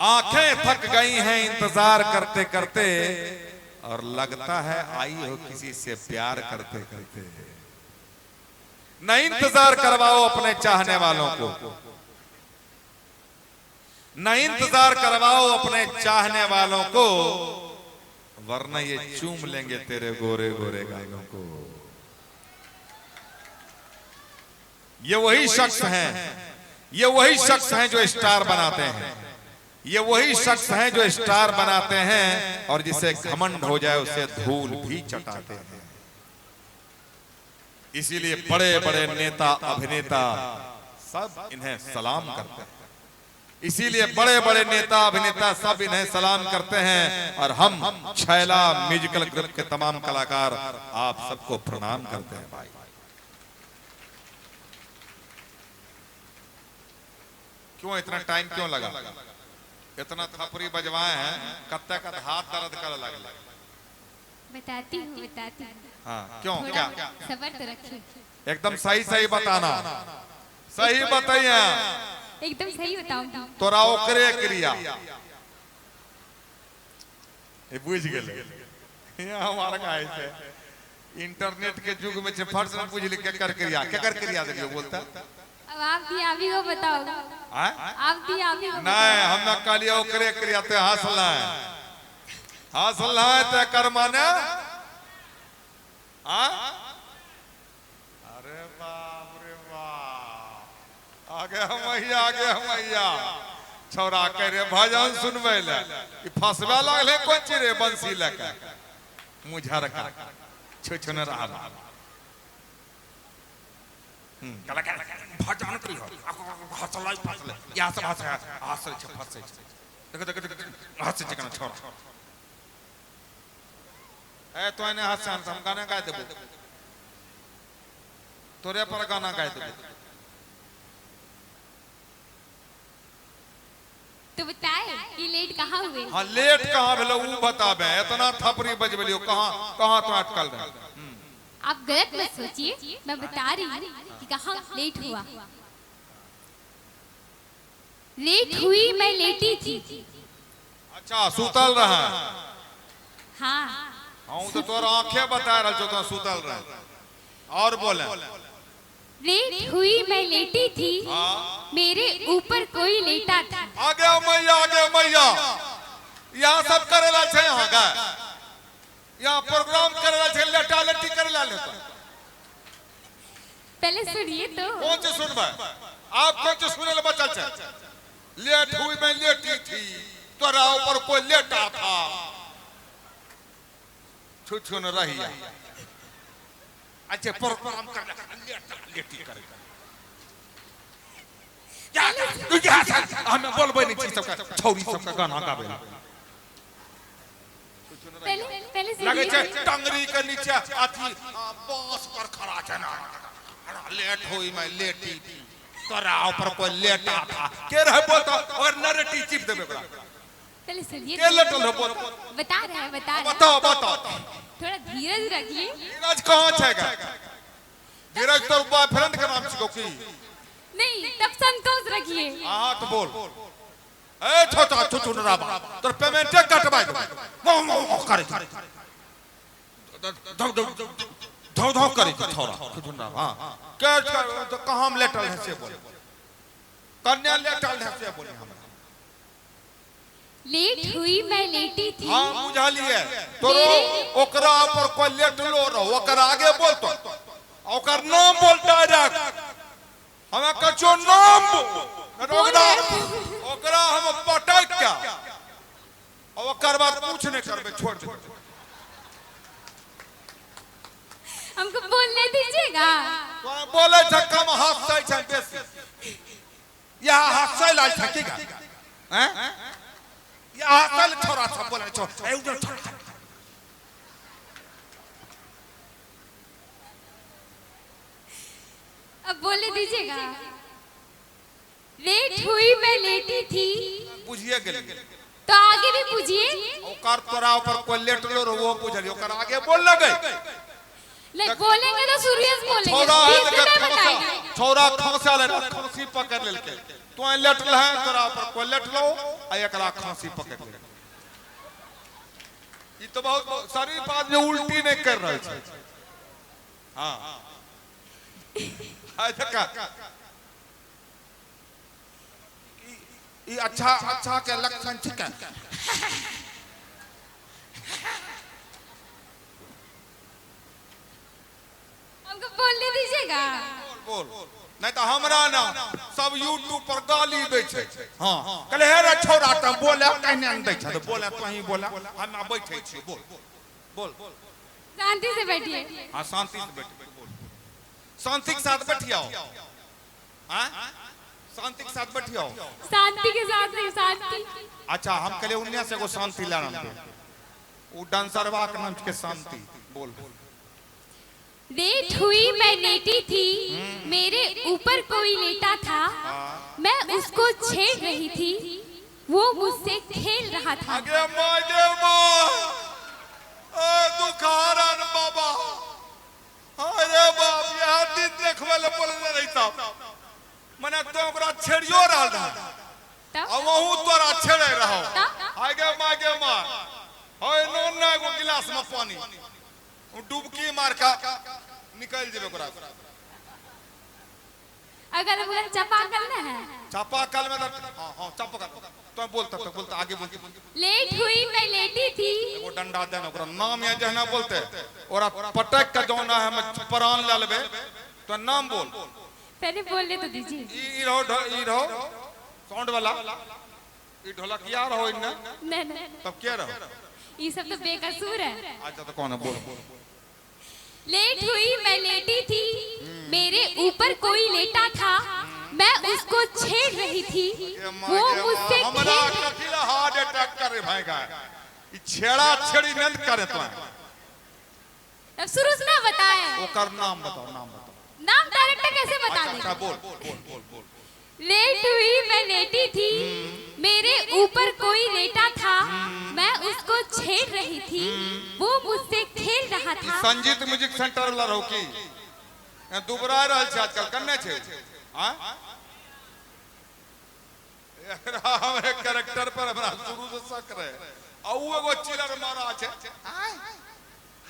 आंखें थक गई हैं इंतजार करते करते, और लगता है आई हो किसी से प्यार करते करते। न इंतजार करवाओ अपने चाहने वालों को, न इंतजार करवाओ अपने चाहने वालों को, वरना ये चूम लेंगे तेरे गोरे गोरे गालों को। ये वही शख्स हैं, ये वही शख्स हैं जो स्टार बनाते हैं, ये वही शख्स हैं जो स्टार बनाते हैं, और जिसे घमंड हो जाए उसे धूल भी चटाते हैं। इसीलिए बड़े बड़े नेता अभिनेता सब इन्हें सलाम करते हैं, इसीलिए बड़े बड़े नेता अभिनेता सब इन्हें सलाम करते हैं। और हम छैला म्यूजिकल ग्रुप के तमाम कलाकार आप सबको प्रणाम करते हैं भाई। क्यों इतना टाइम क्यों लगा, इतना थपरी बजवाए हैं, कब तक हाथ दर्द कर लगा? बताती हूँ। हाँ क्यों, क्या सबर तो रखिए। एकदम सही सही बताना, सही बताइए, एकदम सही बताऊंगी। तोरा ओकरे क्रिया बुझ गए। हमारा का ऐसे इंटरनेट के युग में फट से बुझ ली केकर क्रिया देखियो बोलता। अब आप भी वो बताओ। आप भी नहीं हम कहलिए ओकरे क्रिया ते हंसला है ते कर माने। अरे बाप रे बाप, आगे हमैया छौरा कह रे भजन सुनबे ले फसबे लगले कोन चीज रे बंसी लेके मुझर का छुछन रहा भजन करियो हसलै फसले या सब हंसे फसे देख हंसे चिकन छोरा ए तो ने हंस हम गाना गा देबो, तोरे पर गाना गा देबो तो बताए कि लेट कहाँ हुए? हाँ लेट कहाँ भेलो उ बताबे, इतना थपरी बजबलियो कहाँ तो अटकल रहे। आप गलत मत सोचिए, मैं बता रही हूँ कि कहाँ लेट हुआ। लेट हुई मैं लेटी थी। अच्छा सुतल रहा? हाँ हाँ तो तोरा आंखें बता रहा जो सुतल रहे। और बोले लेट हुई मैं लेटी थी, मेरे ऊपर कोई लेटा था। आगे मैया यहाँ सब करेला छे, यहाँ का यहाँ प्रोग्राम करेला छे, लेटा लेटी करेला लेता। पहले सुनिए तो। कौन से सुनबे आप, कौन से सुने ले बचल छे? लेट हुई मैं लेटी थी, तोरा ऊपर कोई लेटा था, छुछुन रहिया। अच्छा प्रोग्राम कर लेटा लेटी करे हम बोलबे नहीं चीज सबका छौरी सबका गाना गावे पहले लगे छे टंगरी के नीचे अथी बांस पर खड़ा छे ना। लेट हुई मैं लेटी थी, तोरा ऊपर कोई लेटा था, के रहे बोलता और नरेटिव चिप देबे बड़ा। पहले सुनिए के लेटल हो बोल, बता रहे हैं बताओ थोड़ा धीरज रखिए। धीरज कहाँ छेगा? धीरज तो बॉयफ्रेंड के नाम छिको की? नहीं तब संतोष रखिए। हाँ तो बोल। ए छोटा छुछुनरा बा तोर पेमेंट कटवाई दे मो करे धौ करे छोरा छुछुनरा। हां के तो कहां हम लेटल है से बोल, कन्या लेटल है से बोली हमरा। लेट हुई मैं लेटी थी। हां बुझलिए तोरो ओकरा ऊपर कोई लेटलो रहो, ओकरा आगे बोल तो ओकर नाम बोल डायरेक्ट, हमें कछो नाम ओकरा हम पटक क्या और ओकर बाद कुछ नहीं करबे, छोड़ दे। हमको बोलने दीजिएगा। तो बोले छ कम हंसै छ बेसी, या हंसै लाल छकीगा हैं या हंसल छोरा सब बोले छो ए उधर छोरा। अब बोलने दीजिएगा। लेट हुई मैं लेटी थी, बुझिए गेल तो आगे भी पूछिए। ओकर तोरा ऊपर कोई लेटलो रो वो बुझली, ओकर आगे बोल लगे ले बोलेंगे तो सीरियस बोलेंगे, छोरा बीच में बताएंगे। छौरा खांसा ले खांसी पकड़ लेके तो लेट है तोरा पर को लेट लो आ एकरा खांसी पकड़ ले। ई तो बहुत शरीफ आदमी उल्टी नहीं कर रहा है। हां हाय देखा ई अच्छा अच्छा के लक्षण ठीक है। हमको बोलने दीजिएगा। बोल नहीं तो हमरा ना सब यूट्यूब पर गाली दे छे। हां कहले हे रे छोरा त बोले कहने न दे छे तो बोले तो ही बोला हम बैठे छी बोल बोल शांति से बैठिए। हां शांति से बैठिए बोल शांति के साथ बैठियो। हां शांति के साथ बैठियो। शांति के साथ नहीं शांति। अच्छा हम कहले उन्ने से को शांति लाना दे वो डांसरवा के नाम के शांति बोल। लेट हुई मैं लेटी थी मेरे ऊपर कोई लेटा था मैं उसको छेड़ रही थी वो मुझसे खेल रहा था। आगे माँ ओ दुखारन बाबा अरे बाप यह दिन देखवे ले बोलने रहिता मने तो ओकरा छेड़ियो रहल रहा अब वहू तोरा छेड़े रहो। आगे माँ होय नोन ना एगो गिलास में पानी डुबकी मार का निकल जेबे ओकरा। अगर बोले चापाकल ना है चापाकल में हां चापाकल तो बोलता आगे बोल। लेट हुई मैं लेटी थी एगो डंडा देन ओकरा नाम या जहना बोलते और पटक के जोना है हम प्राण ले लेबे तो नाम बोल। पहले बोलने तो दीजिए। ई रहो साउंड वाला ई ढोलकिया रहो इन्ने नहीं तब क्या रहो ये सब तो बेकसूर है। अच्छा तो कौन है बोल। लेट हुई मैं लेटी थी मेरे ऊपर कोई लेटा था मैं उसको छेड़ रही थी वो मुझसे हमरा कथिला हार्ट अटैक करे भाईगा ई छेड़ा छेड़ी नंद करे तो अब शुरू से ना बताएं ओकर नाम बताओ नाम डायरेक्टर कैसे बता देंगे। अच्छा बोल। लेट हुई मैं लेटी थी मेरे ऊपर कोई लेटा था मैं उसको छेड़ रही थी वो मुझसे खेल रहा था। संजीत म्यूजिक सेंटर वाला रहो की दुबरा रहल छै आजकल कन्ने छै। हां हम एक कैरेक्टर पर हमरा शुरू से शक रहे आ उ एगो चिलर मारा छै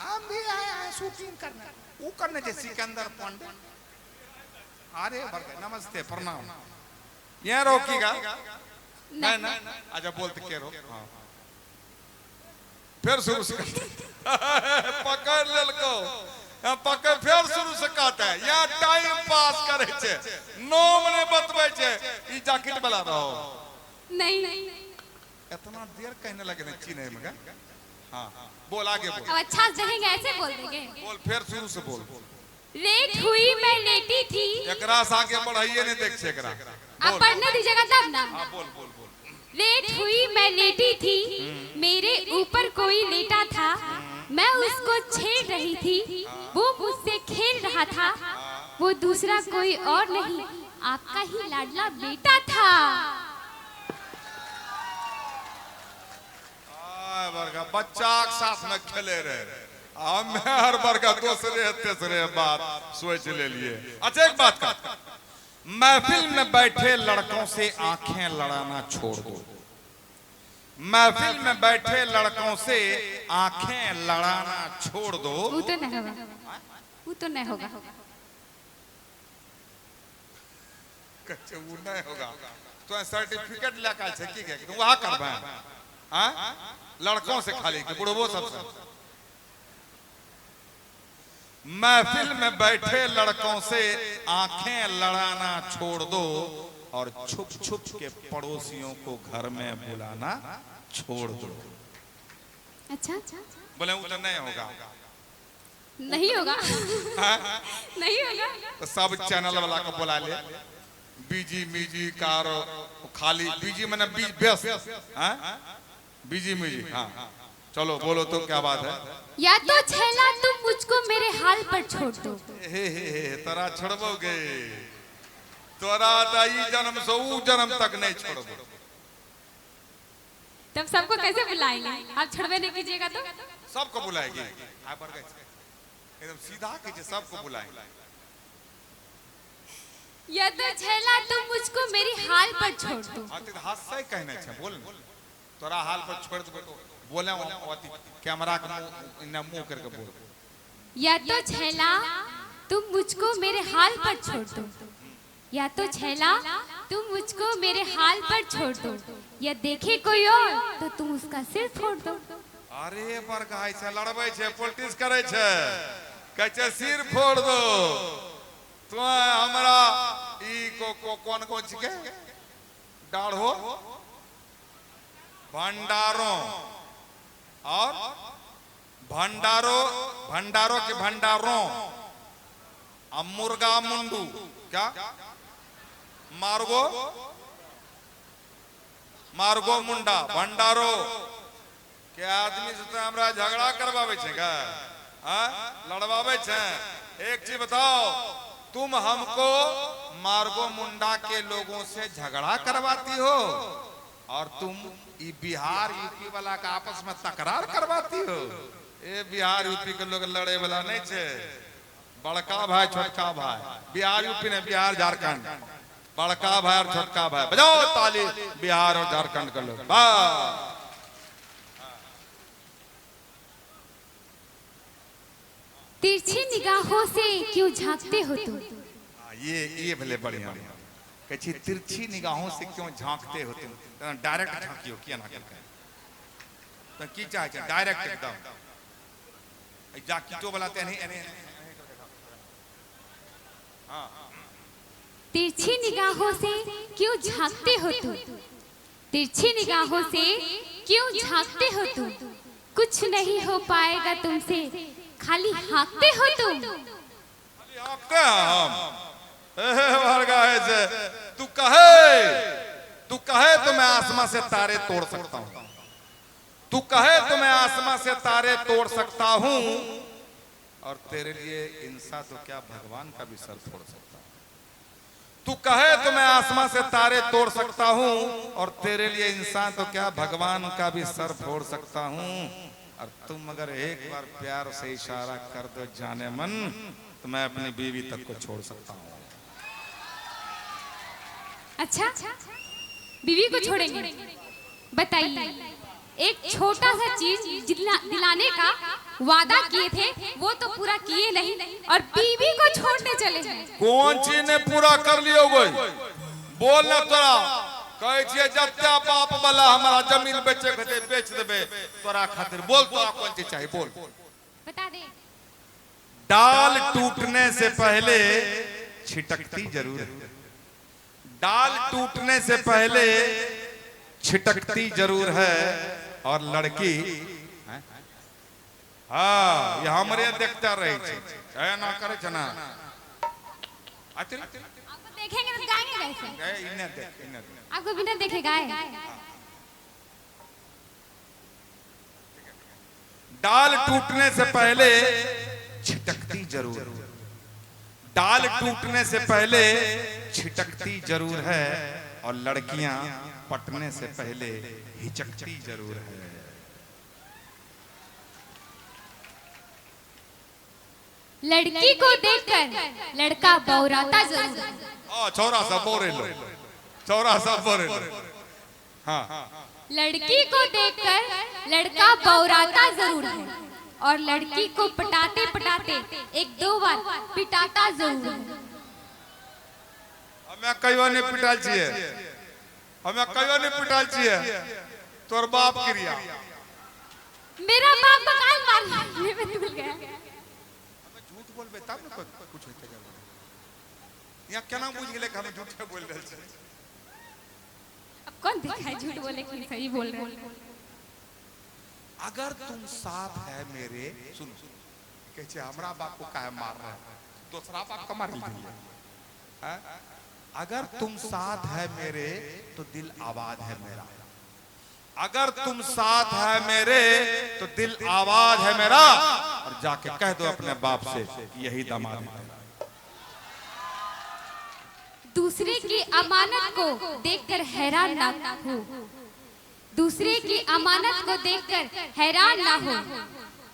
हम भी आए शूटिंग करने उ करने छै सिकंदर पांडे। अरे नमस्ते प्रणाम यहाँ रोकीगा नहीं ना अच्छा बोलते के रो। हाँ फिर शुरू से पकड़ लेलको पकड़ फिर शुरू से कहता है यहाँ टाइम पास करे छे नाम ने बतबै छे ई जैकेट वाला रहो नहीं इतना देर कहने लगे ना चीने में। हाँ बोल आगे बोल। अब अच्छा देखेंगे ऐसे बोल देंगे। बोल फिर शुरू से बोल। लेट हुई मैं लेटी थी एकरा से आगे बढ़ाइए नहीं देख छे एकरा आप पढ़ने दीजिएगा तब ना। हाँ बोल। लेट हुई मैं लेटी थी मेरे ऊपर कोई लेटा था मैं उसको छेड़ रही थी वो मुझसे खेल रहा था वो दूसरा कोई और नहीं आपका ही लाडला बेटा था। बच्चा के साथ में खेले रहे हम हर वर्गा दूसरे तेसरे बात सोच ले लिए। अच्छा एक बात का महफिल में बैठे लड़कों से आंखें लड़ाना छोड़ दो। महफिल में बैठे लड़कों से आंखें लड़ाना छोड़ दो। वो तो नहीं होगा वो नहीं होगा तो सर्टिफिकेट लेकर छे की के तू वहां करबे। हां लड़कों से खाली के बुढ़बो सबसे। महफिल में बैठे लड़कों से आंखें लड़ाना छोड़ दो और छुप छुप के पड़ोसियों को घर में बुलाना छोड़ दो। अच्छा बोले वो तो नहीं होगा नहीं होगा तो सब चैनल वाला को बुला ले बीजी मीजी कार खाली बीजी मैंने व्यस्त बीजी मीजी। हाँ चलो बोलो तो क्या बात है। या तो छैला तुम मुझको मेरे हाल पर छोड़ दो। तोरा छोड़बोगे तोरा दाई जन्म से ऊ जन्म तक नहीं छोड़बो। तब सबको कैसे बुलाएंगे आप छोड़वे नहीं कीजिएगा तो सबको बुलाएगी एकदम सीधा कीजिए सबको बुलाएंगे। या तो छैला तुम मुझको मेरी हाल पर छोड़ दो। हाँ तो हाथ से कहने छे बोल तोरा हाल पर छोड़ दो तो बोले अति कैमरा के मुंह करके बोल। या तो छैला तुम मुझको मेरे हाल पर छोड़ दो, या तो छैला तुम मुझको मेरे हाल पर छोड़ दो, या देखे कोई और तो तुम उसका सिर फोड़ दो। अरे पर गाय से लड़बै छे पॉलिटिक्स करे छे कहै छे सिर फोड़ दो तो हमरा ई कौन कौन छिके डाढ़ो भंडारों और भंडारों के भंडारों अब मुर्गा मुंडू क्या मार्गो मुंडा भंडारो के आदमी से हमरा झगड़ा करवावे छे का लड़वावे छे। एक चीज बताओ तुम हमको मार्गो मुंडा के लोगों से झगड़ा करवाती हो और तुम बिहार यूपी वाला का आपस में तकरार करवाती हो। ये बिहार यूपी के लोग लड़े वाला नहीं छे, बड़का भाई छोटका भाई। बिहार यूपी ने बिहार झारखंड, बड़का भाई और छोटका भाई। बजाओ ताली बिहार और झारखंड के लोग। तिरछी निगाहों से क्यों झांकते हो तुम? ये भले बढ़िया कही तिरछी निगाहों से क्यों झांकते हो तुम। डायरेक्ट झांकियो किया ना करके तो की चाहे डायरेक्ट एकदम जाकीटो बनाते नहीं। तिरछी निगाहों से क्यों झांकते हो तुम? तिरछी निगाहों से क्यों झांकते हो तुम? कुछ नहीं हो पाएगा तुमसे, खाली हाँकते हो तुम। खाली हाँकते हम से तू कहे तो मैं आसमां से तारे तोड़ सकता हूँ। तू कहे तो मैं आसमां से तारे तोड़ सकता हूँ और तेरे लिए इंसान तो क्या भगवान का भी सर फोड़ सकता हूँ। तू कहे तो मैं आसमां से तारे तोड़ सकता हूँ और तेरे लिए इंसान तो क्या भगवान का भी सर फोड़ सकता हूँ। और तुम अगर एक बार प्यार से इशारा कर दो जाने मन तो मैं अपनी बीवी तक को छोड़ सकता हूँ। अच्छा बीवी को छोड़ेंगे? बताइए, एक छोटा सा चीज दिलाने का वादा किए थे वो तो पूरा किए नहीं और बीवी को छोड़ने चले हैं। कौन चीज ने पूरा कर लियो कोई बोल ना तोरा कहे छे जब त्या बाप वाला हमारा जमीन बेचे खते बेच देबे तोरा खातिर बोल तोरा कौन चीज चाहिए बोल बता दे। डाल टूटने से पहले छिटकती जरूर है। डाल टूटने से पहले छिटकती जरूर है और लड़की हाँ ये हमरे देखता रहे छे ना करे छे ना। आपको देखेंगे तो गाएंगे कैसे? इन्हें देख आपको बिना देखे गाए? डाल टूटने से पहले छिटकती जरूर। डाल टूटने से पहले छिटकती जरूर है और लड़कियां पटने से पहले हिचकती जरूर है। लड़की को देखकर लड़का बौराता जरूर है। छोरा सा बोरे लो, छोरा सा बोरे लो। हाँ लड़की को देखकर लड़का बौराता जरूर है और लड़की को पटाते पटाते एक दो बार पिटाता जरूर है। हमें कईवा नहीं पिटाल चाहिए, हमें कईवा नहीं पिटाल चाहिए। तोर बाप क्रिया मेरा बाप बकाल मारने में भूल गया। हमें झूठ बोलबे तब न कुछ होते क्या या केना बुझ गेले कि हम झूठ बोल रहल छी। अब कौन दिखाए झूठ बोले कि सही बोल रहे हैं। अगर तुम साथ है मेरे सुन कहे हमरा बाप को काहे मार रहा है दूसरा बाप को मार लीजिए। अगर तुम साथ है मेरे तो दिल आबाद है मेरा। अगर तुम साथ है मेरे तो दिल आबाद है मेरा। और जाके कह दो अपने बाप से यही दामाद है। दूसरे की अमानत को देखकर हैरान ना हो, दूसरे की अमानत को देखकर हैरान ना हो,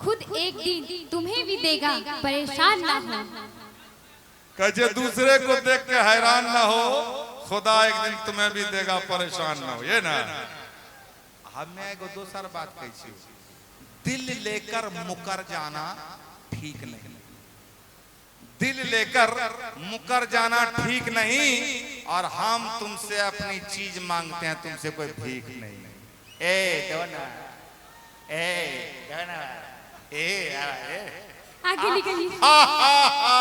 खुद एक दिन तुम्हें भी देगा परेशान ना हो। कहे दूसरे को देख के हैरान ना हो, खुदा एक दिन तुम्हें भी देगा, परेशान ना हो। ये ना हमें एगो दोसर बात कही, दिल लेकर मुकर जाना ठीक नहीं, दिल लेकर मुकर जाना ठीक नहीं। और हम तुमसे अपनी चीज मांगते हैं, तुमसे कोई भीख नहीं। ए देवना, ए देवना, ए आगे निकलिए। हा हा हा